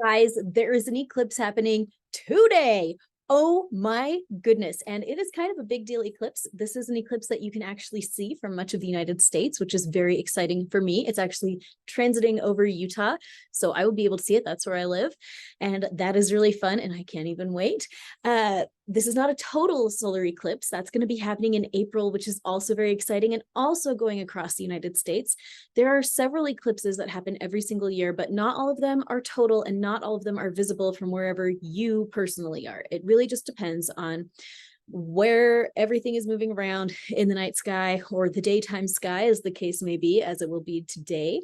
Guys, there is an eclipse happening today. Oh my goodness. And it is kind of a big deal eclipse. This is an eclipse that you can actually see from much of the United States, which is very exciting for me. It's actually transiting over Utah, so I will be able to see it. That's where I live. And that is really fun, and I can't even wait. This is not a total solar eclipse. That's going to be happening in April, which is also very exciting and also going across the United States. There are several eclipses that happen every single year, but not all of them are total and not all of them are visible from wherever you personally are. It really just depends on where everything is moving around in the night sky or the daytime sky, as the case may be, as it will be today.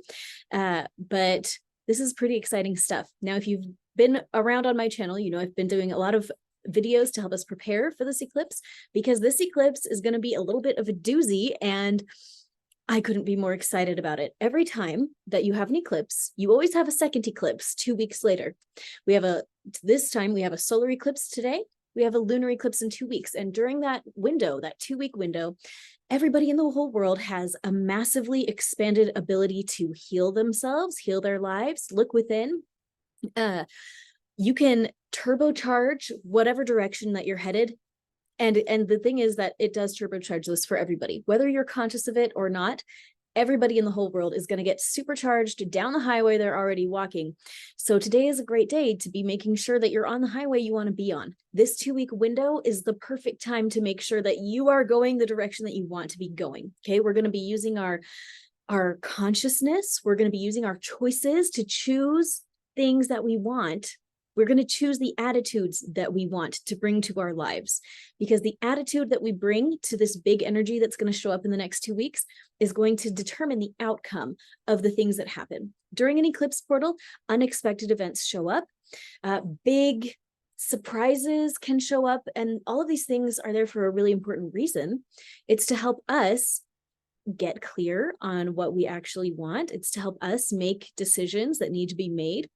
But this is pretty exciting stuff. Now, if you've been around on my channel, you know I've been doing a lot of videos to help us prepare for this eclipse, because this eclipse is going to be a little bit of a doozy, and I couldn't be more excited about it. Every time that you have an eclipse, you always have a second eclipse 2 weeks later. This time we have a solar eclipse today. We have a lunar eclipse in 2 weeks. And during that window, that 2-week window, everybody in the whole world has a massively expanded ability to heal themselves, heal their lives, look within. You can turbocharge whatever direction that you're headed. And the thing is that it does turbocharge this for everybody, whether you're conscious of it or not. Everybody in the whole world is going to get supercharged down the highway they're already walking. So today is a great day to be making sure that you're on the highway you want to be on. This 2-week window is the perfect time to make sure that you are going the direction that you want to be going. Okay, we're going to be using our consciousness. We're going to be using our choices to choose things that we want. We're going to choose the attitudes that we want to bring to our lives, because the attitude that we bring to this big energy that's going to show up in the next 2 weeks is going to determine the outcome of the things that happen. During an eclipse portal, unexpected events show up, big surprises can show up, and all of these things are there for a really important reason. It's to help us get clear on what we actually want. It's to help us make decisions that need to be made.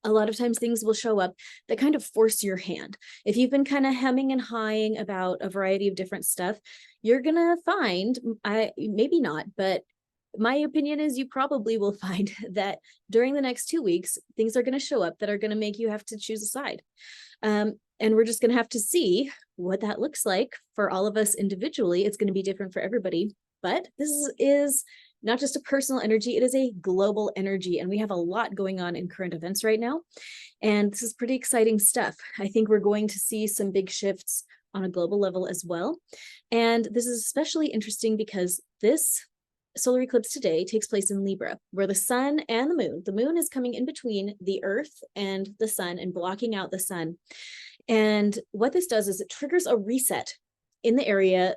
A lot of times things will show up that kind of force your hand. If you've been kind of hemming and hawing about a variety of different stuff, you're going to find, maybe not, but my opinion is you probably will find that during the next 2 weeks, things are going to show up that are going to make you have to choose a side. And we're just going to have to see what that looks like for all of us individually. It's going to be different for everybody, but this is not just a personal energy, it is a global energy. And we have a lot going on in current events right now. And this is pretty exciting stuff. I think we're going to see some big shifts on a global level as well. And this is especially interesting because this solar eclipse today takes place in Libra, where the sun and the moon is coming in between the earth and the sun and blocking out the sun. And what this does is it triggers a reset in the area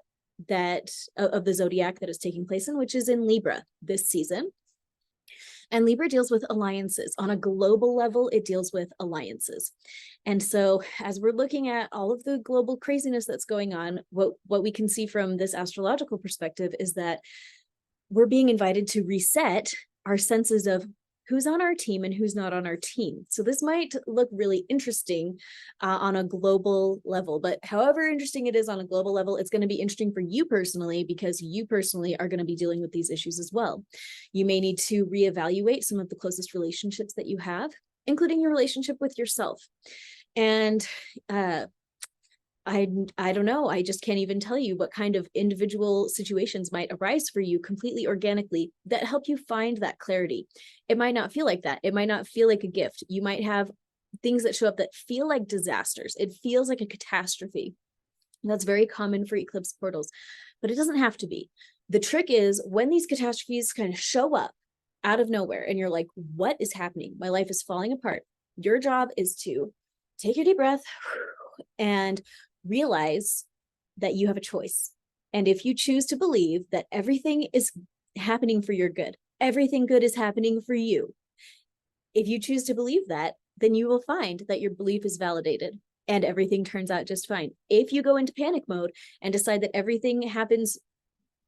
that of the zodiac that is taking place in, which is in Libra this season. And Libra deals with alliances. On a global level, it deals with alliances. And so as we're looking at all of the global craziness that's going on, what we can see from this astrological perspective is that we're being invited to reset our senses of who's on our team and who's not on our team. So this might look really interesting on a global level, but however interesting it is on a global level, it's going to be interesting for you personally, because you personally are going to be dealing with these issues as well. You may need to reevaluate some of the closest relationships that you have, including your relationship with yourself. And I don't know. I just can't even tell you what kind of individual situations might arise for you completely organically that help you find that clarity. It might not feel like that. It might not feel like a gift. You might have things that show up that feel like disasters. It feels like a catastrophe. And that's very common for eclipse portals, but it doesn't have to be. The trick is when these catastrophes kind of show up out of nowhere and you're like, what is happening? My life is falling apart. Your job is to take your deep breath and realize that you have a choice. And if you choose to believe that everything is happening for your good, everything good is happening for you, if you choose to believe that, then you will find that your belief is validated and everything turns out just fine. If you go into panic mode and decide that everything happens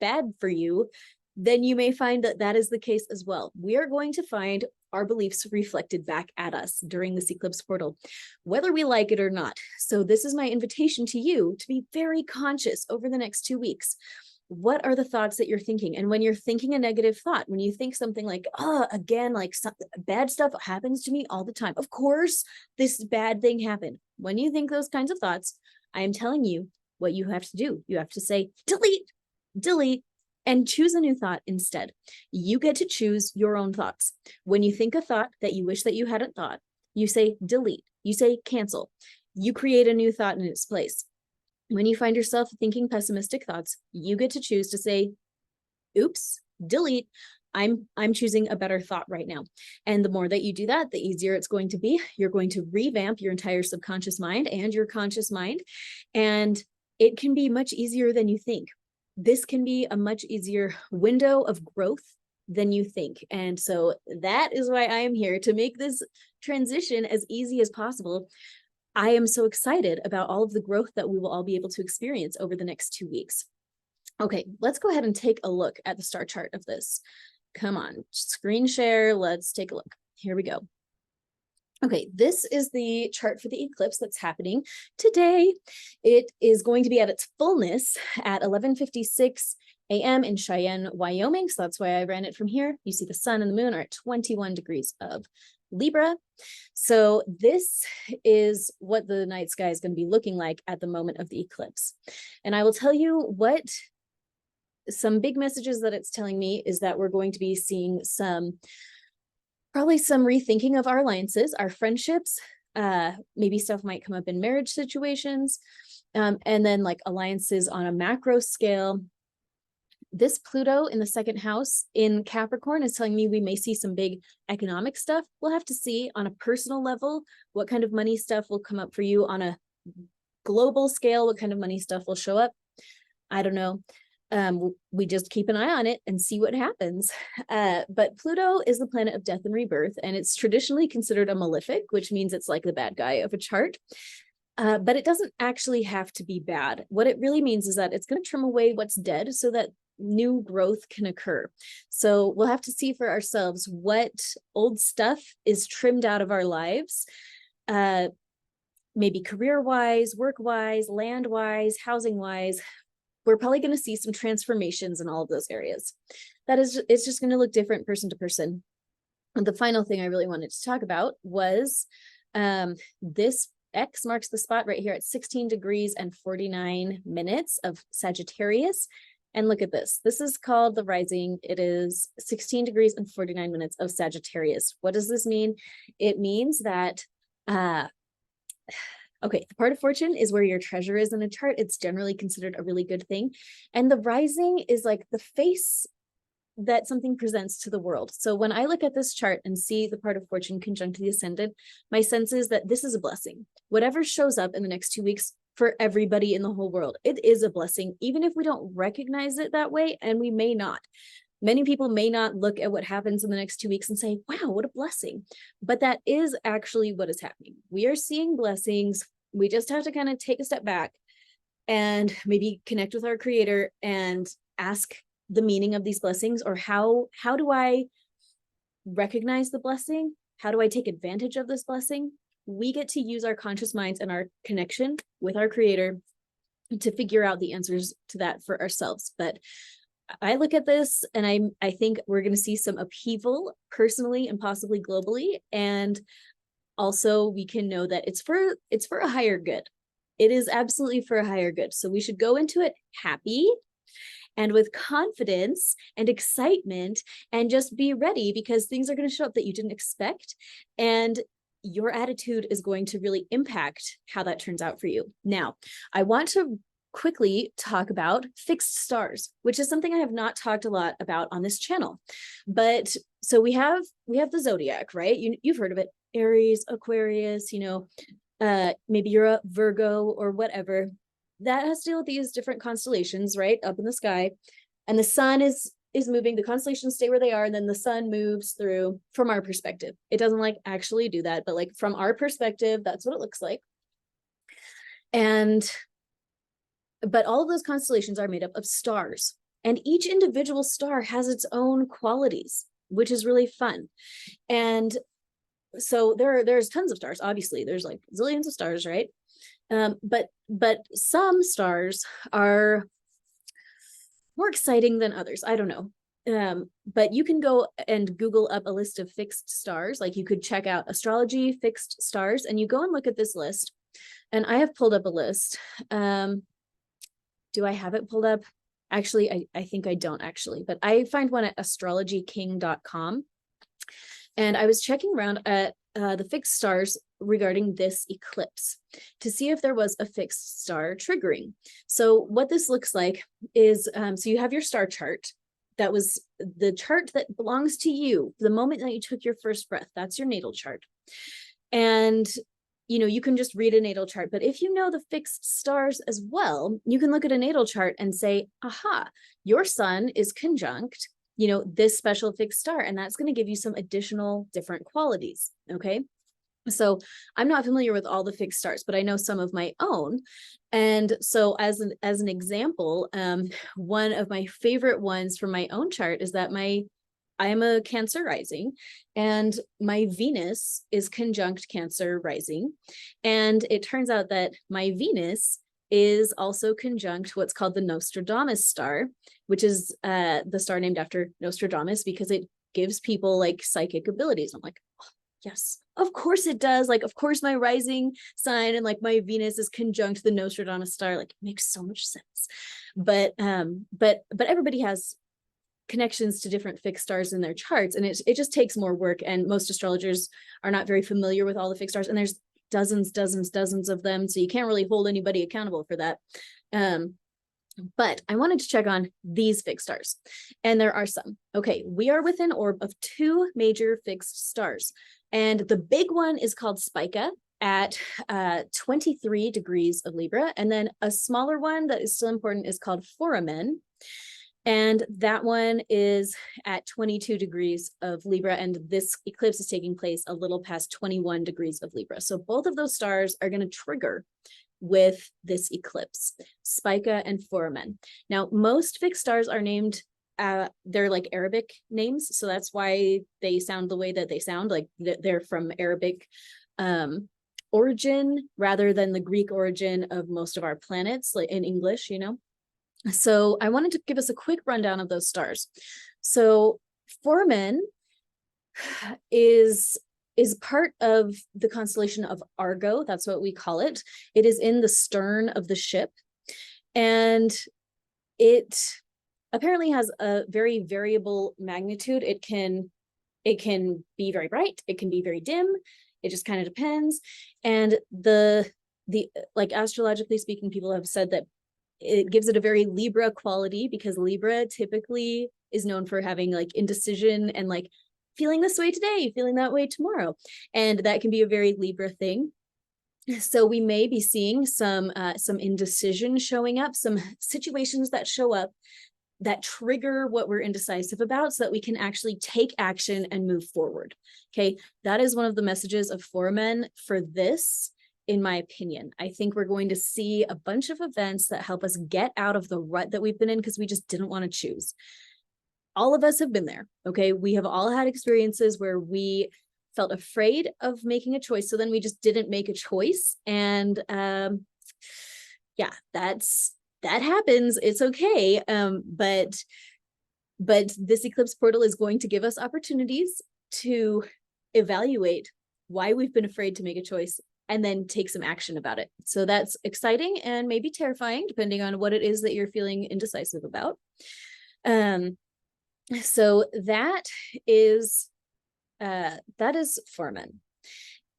bad for you, then you may find that that is the case as well. We are going to find our beliefs reflected back at us during this eclipse portal, whether we like it or not. So this is my invitation to you to be very conscious over the next 2 weeks what are the thoughts that you're thinking? And when you're thinking a negative thought, when you think something like, oh, again, like bad stuff happens to me all the time. Of course, this bad thing happened. When you think those kinds of thoughts, I am telling you what you have to do. You have to say, delete, and choose a new thought instead. You get to choose your own thoughts. When you think a thought that you wish that you hadn't thought, you say delete, you say cancel. You create a new thought in its place. When you find yourself thinking pessimistic thoughts, you get to choose to say, oops, delete. I'm choosing a better thought right now. And the more that you do that, the easier it's going to be. You're going to revamp your entire subconscious mind and your conscious mind. And it can be much easier than you think. This can be a much easier window of growth than you think. And so that is why I am here, to make this transition as easy as possible. I am so excited about all of the growth that we will all be able to experience over the next 2 weeks. Okay, let's go ahead and take a look at the star chart of this. Come on, screen share. Let's take a look. Here we go. Okay, this is the chart for the eclipse that's happening today. It is going to be at its fullness at 11:56 a.m. in Cheyenne, Wyoming. So that's why I ran it from here. You see the sun and the moon are at 21 degrees of Libra. So this is what the night sky is going to be looking like at the moment of the eclipse. And I will tell you what some big messages that it's telling me is that we're going to be seeing probably some rethinking of our alliances, our friendships. Maybe stuff might come up in marriage situations, and then like alliances on a macro scale. This Pluto in the second house in Capricorn is telling me we may see some big economic stuff. We'll have to see on a personal level what kind of money stuff will come up for you. On a global scale, what kind of money stuff will show up. I don't know. We just keep an eye on it and see what happens. But Pluto is the planet of death and rebirth, and it's traditionally considered a malefic, which means it's like the bad guy of a chart. But it doesn't actually have to be bad. What it really means is that it's going to trim away what's dead so that new growth can occur. So we'll have to see for ourselves what old stuff is trimmed out of our lives, maybe career-wise, work-wise, land-wise, housing-wise. We're probably going to see some transformations in all of those areas. It's just going to look different person to person. And the final thing I really wanted to talk about was this X marks the spot right here at 16 degrees and 49 minutes of Sagittarius. And look at this. This is called the rising. It is 16 degrees and 49 minutes of Sagittarius. What does this mean? It means that, okay, the part of fortune is where your treasure is in a chart. It's generally considered a really good thing. And the rising is like the face that something presents to the world. So when I look at this chart and see the part of fortune conjunct the ascendant, my sense is that this is a blessing. Whatever shows up in the next 2 weeks for everybody in the whole world, it is a blessing, even if we don't recognize it that way, and we may not. Many people may not look at what happens in the next 2 weeks and say, wow, what a blessing. But that is actually what is happening. We are seeing blessings. We just have to kind of take a step back and maybe connect with our creator and ask the meaning of these blessings, or how do I recognize the blessing? How do I take advantage of this blessing? We get to use our conscious minds and our connection with our creator to figure out the answers to that for ourselves. But I look at this and I think we're going to see some upheaval personally and possibly globally. And also we can know that it's for a higher good. It is absolutely for a higher good. So we should go into it happy and with confidence and excitement, and just be ready, because things are going to show up that you didn't expect. And your attitude is going to really impact how that turns out for you. Now, I want to quickly talk about fixed stars, which is something I have not talked a lot about on this channel. But so we have the zodiac, right? You've heard of it. Aries, Aquarius, maybe you're a Virgo or whatever. That has to deal with these different constellations, right, up in the sky. And the sun is moving, the constellations stay where they are, and then the sun moves through from our perspective. It doesn't like actually do that, but like from our perspective, that's what it looks like. But all of those constellations are made up of stars, and each individual star has its own qualities, which is really fun. And so there's tons of stars. Obviously, there's like zillions of stars, right? But some stars are more exciting than others. I don't know. But you can go and Google up a list of fixed stars. Like you could check out astrology fixed stars, and you go and look at this list. And I have pulled up a list. Do I have it pulled up? Actually, I think I don't actually, but I find one at astrologyking.com. And I was checking around at the fixed stars regarding this eclipse to see if there was a fixed star triggering. So what this looks like is, so you have your star chart. That was the chart that belongs to you the moment that you took your first breath. That's your natal chart. And you can just read a natal chart, but if you know the fixed stars as well, you can look at a natal chart and say, aha, your sun is conjunct, this special fixed star, and that's going to give you some additional different qualities. Okay. So I'm not familiar with all the fixed stars, but I know some of my own. And so as an example, one of my favorite ones from my own chart is that I am a Cancer rising, and my Venus is conjunct Cancer rising. And it turns out that my Venus is also conjunct what's called the Nostradamus star, which is the star named after Nostradamus because it gives people like psychic abilities. I'm like, oh, yes, of course it does. Like, of course my rising sign and like my Venus is conjunct the Nostradamus star. Like, it makes so much sense. But everybody has connections to different fixed stars in their charts, and it just takes more work, and most astrologers are not very familiar with all the fixed stars, and there's dozens of them, so you can't really hold anybody accountable for that. But I wanted to check on these fixed stars, and there are some. Okay, we are within orb of two major fixed stars, and the big one is called Spica at 23 degrees of Libra, and then a smaller one that is still important is called Foramen. And that one is at 22 degrees of Libra, and this eclipse is taking place a little past 21 degrees of Libra. So both of those stars are going to trigger with this eclipse, Spica and Foramen. Now, most fixed stars are named, they're like Arabic names, so that's why they sound the way that they sound, like they're from Arabic origin rather than the Greek origin of most of our planets, like in English, So I wanted to give us a quick rundown of those stars. So Foramen is part of the constellation of Argo. That's what we call it. It is in the stern of the ship, and it apparently has a very variable magnitude. It can be very bright. It can be very dim. It just kind of depends. And the like astrologically speaking, people have said that it gives it a very Libra quality, because Libra typically is known for having like indecision and like feeling this way today, feeling that way tomorrow. And that can be a very Libra thing. So we may be seeing some indecision showing up, some situations that show up that trigger what we're indecisive about, so that we can actually take action and move forward. Okay, that is one of the messages of Foramen for this. In my opinion, I think we're going to see a bunch of events that help us get out of the rut that we've been in because we just didn't want to choose. All of us have been there, okay? We have all had experiences where we felt afraid of making a choice, so then we just didn't make a choice. And yeah, that happens. It's okay. But this eclipse portal is going to give us opportunities to evaluate why we've been afraid to make a choice and then take some action about it. So that's exciting and maybe terrifying, depending on what it is that you're feeling indecisive about. So that is Foramen.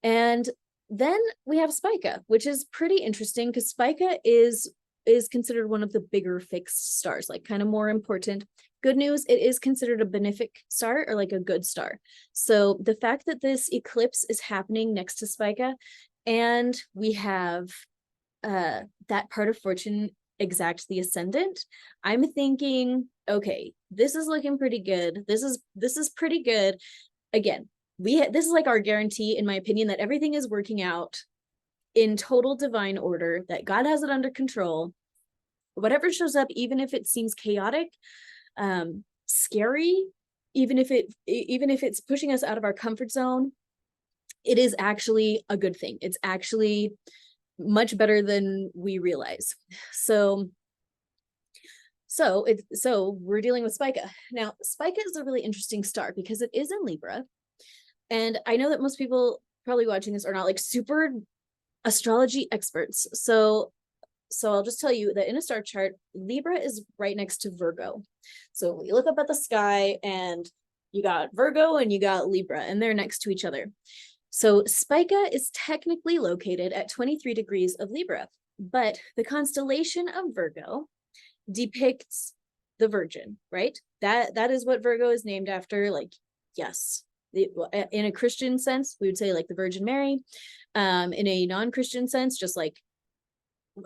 And then we have Spica, which is pretty interesting because Spica is considered one of the bigger fixed stars, like kind of more important. Good news, it is considered a benefic star, or like a good star. So the fact that this eclipse is happening next to Spica, and we have that part of fortune exact the ascendant, I'm thinking, okay, this is looking pretty good. This is pretty good. Again, this is like our guarantee, in my opinion, that everything is working out in total divine order, that God has it under control. Whatever shows up, even if it seems chaotic, scary, even if it's pushing us out of our comfort zone, it is actually a good thing. It's actually much better than we realize. So So we're dealing with Spica. Now, Spica is a really interesting star because it is in Libra. And I know that most people probably watching this are not like super astrology experts. So I'll just tell you that in a star chart, Libra is right next to Virgo. So you look up at the sky and you got Virgo and you got Libra, and they're next to each other. So Spica is technically located at 23 degrees of Libra, but the constellation of Virgo depicts the Virgin, right? That is what Virgo is named after. Like, yes, in a Christian sense, we would say like the Virgin Mary. In a non-Christian sense, just like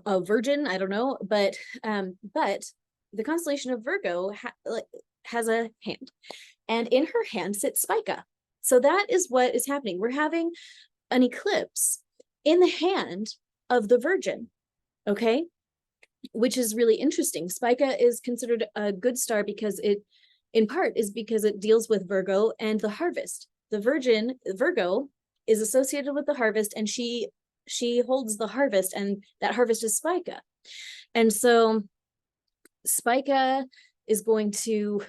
a virgin, I don't know, but the constellation of Virgo has a hand, and in her hand sits Spica. So that is what is happening. We're having an eclipse in the hand of the Virgin, okay? Which is really interesting. Spica is considered a good star because it, in part, is because it deals with Virgo and the harvest. The Virgo, is associated with the harvest, and she holds the harvest, and that harvest is Spica. And so Spica is going to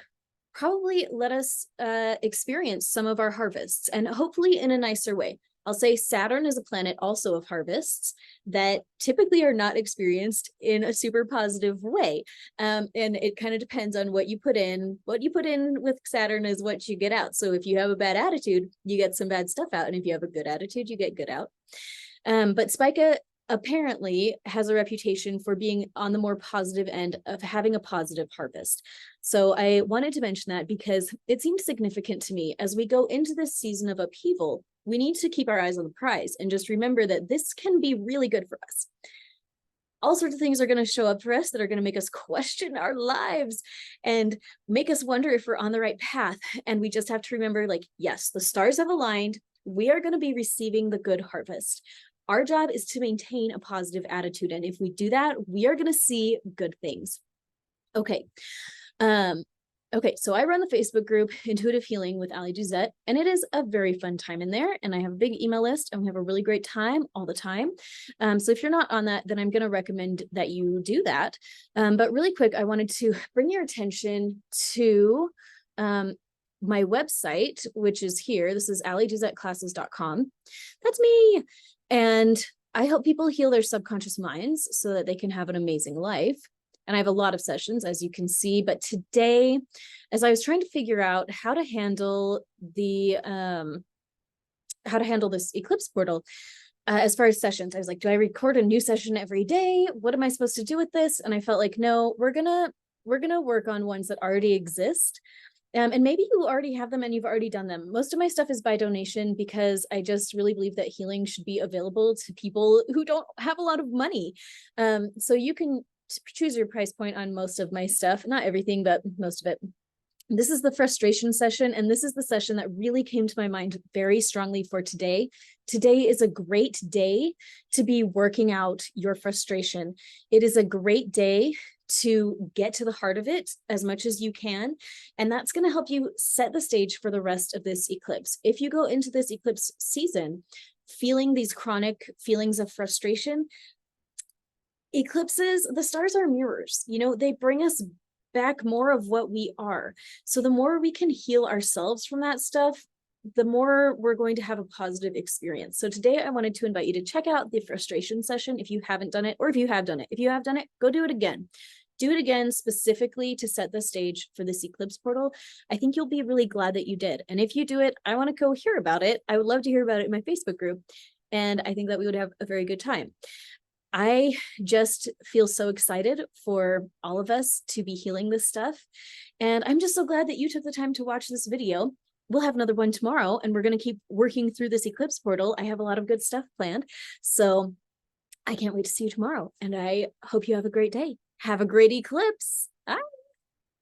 probably let us experience some of our harvests, and hopefully in a nicer way. I'll say Saturn is a planet also of harvests that typically are not experienced in a super positive way. And it kind of depends on what you put in. What you put in with Saturn is what you get out. So if you have a bad attitude, you get some bad stuff out. And if you have a good attitude, you get good out. But Spica apparently has a reputation for being on the more positive end of having a positive harvest. So I wanted to mention that because it seemed significant to me as we go into this season of upheaval. We need to keep our eyes on the prize and just remember that this can be really good for us. All sorts of things are going to show up for us that are going to make us question our lives and make us wonder if we're on the right path. And we just have to remember, like, yes, the stars have aligned. We are going to be receiving the good harvest. Our job is to maintain a positive attitude. And if we do that, we are going to see good things. Okay. Okay, so I run the Facebook group Intuitive Healing with Ali Duzette, and it is a very fun time in there. And I have a big email list, and we have a really great time all the time. So if you're not on that, then I'm going to recommend that you do that. But really quick, I wanted to bring your attention to my website, which is here. This is aliduzetclasses.com. That's me. And I help people heal their subconscious minds so that they can have an amazing life. And I have a lot of sessions, as you can see. But today, as I was trying to figure out how to handle the this eclipse portal, as far as sessions, I was like, do I record a new session every day? What am I supposed to do with this? And I felt like, no, we're gonna work on ones that already exist. And maybe you already have them and you've already done them. Most of my stuff is by donation because I just really believe that healing should be available to people who don't have a lot of money. So you can choose your price point on most of my stuff, not everything, but most of it. This is the frustration session, and this is the session that really came to my mind very strongly for today. Today is a great day to be working out your frustration. It is a great day to get to the heart of it as much as you can, and that's going to help you set the stage for the rest of this eclipse. If you go into this eclipse season feeling these chronic feelings of frustration, eclipses, the stars are mirrors, you know, they bring us back more of what we are. So the more we can heal ourselves from that stuff, the more we're going to have a positive experience. So today I wanted to invite you to check out the frustration session if you haven't done it, or if you have done it. If you have done it, go do it again. Do it again specifically to set the stage for this eclipse portal. I think you'll be really glad that you did. And if you do it, I want to go hear about it. I would love to hear about it in my Facebook group. And I think that we would have a very good time. I just feel so excited for all of us to be healing this stuff. And I'm just so glad that you took the time to watch this video. We'll have another one tomorrow, and we're going to keep working through this eclipse portal. I have a lot of good stuff planned. So I can't wait to see you tomorrow. And I hope you have a great day. Have a great eclipse. Bye.